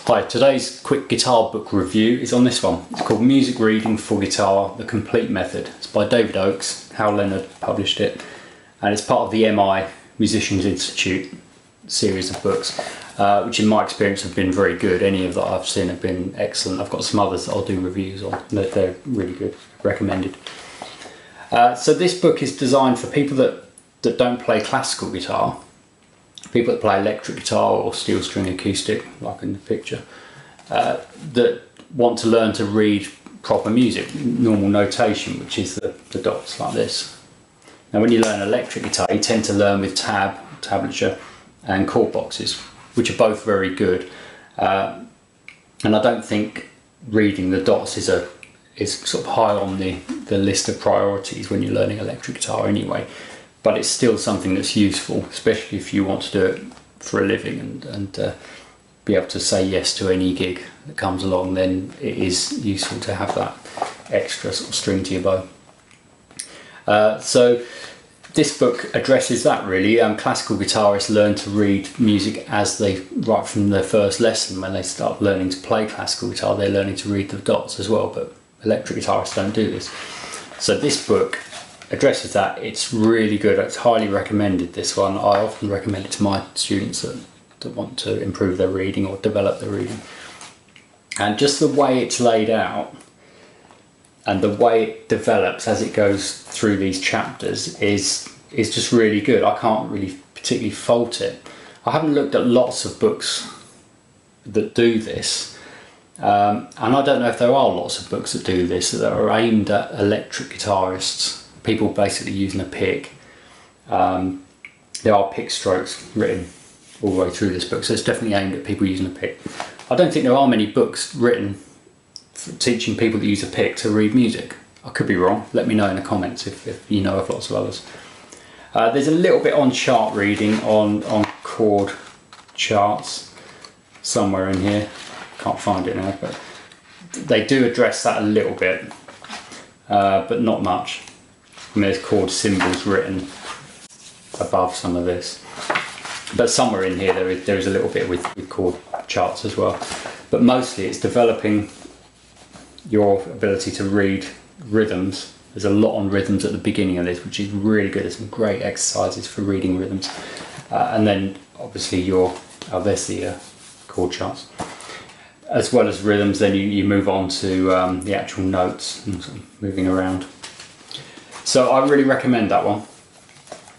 Hi, today's quick guitar book review is on this one. It's called Music Reading for Guitar, The Complete Method. It's by David Oakes. Hal Leonard published it, and it's part of the MI Musicians Institute series of books, which in my experience have been very good. Any of that I've seen have been excellent. I've got some others that I'll do reviews on. They're really good, recommended. So this book is designed for people that don't play classical guitar, people that play electric guitar or steel string acoustic, like in the picture, that want to learn to read proper music, normal notation, which is the dots like this. Now when you learn electric guitar, you tend to learn with tablature and chord boxes, which are both very good. And I don't think reading the dots is sort of high on the list of priorities when you're learning electric guitar anyway. But it's still something that's useful, especially if you want to do it for a living and be able to say yes to any gig that comes along. Then it is useful to have that extra sort of string to your bow. So this book addresses that really. Classical guitarists learn to read music right from their first lesson. When they start learning to play classical guitar, they're learning to read the dots as well, but electric guitarists don't do this. So this book addresses that. It's really good. It's highly recommended, this one. I often recommend it to my students that want to improve their reading or develop their reading. And just the way it's laid out and the way it develops as it goes through these chapters is just really good. I can't really particularly fault it. I haven't looked at lots of books that do this, and I don't know if there are lots of books that do this that are aimed at electric guitarists, people basically using a pick. There are pick strokes written all the way through this book, so it's definitely aimed at people using a pick. I don't think there are many books written for teaching people that use a pick to read music. I could be wrong. Let me know in the comments if you know of lots of others. There's a little bit on chart reading, on chord charts somewhere in here. Can't find it now, but they do address that a little bit, but not much. And there's chord symbols written above some of this, but somewhere in here there is a little bit with chord charts as well. But mostly it's developing your ability to read rhythms. There's a lot on rhythms at the beginning of this, which is really good. There's some great exercises for reading rhythms, and then obviously there's the chord charts. As well as rhythms, then you move on to the actual notes and sort of moving around. So I really recommend that one.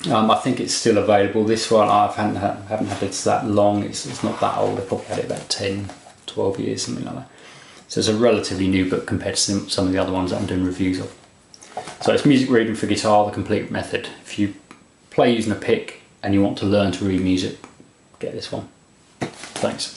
I think it's still available. This one I haven't had it that long. It's not that old. I probably had it about 10, 12 years, something like that. So it's a relatively new book compared to some of the other ones that I'm doing reviews of. So it's Music Reading for Guitar, The Complete Method. If you play using a pick and you want to learn to read music, get this one. Thanks.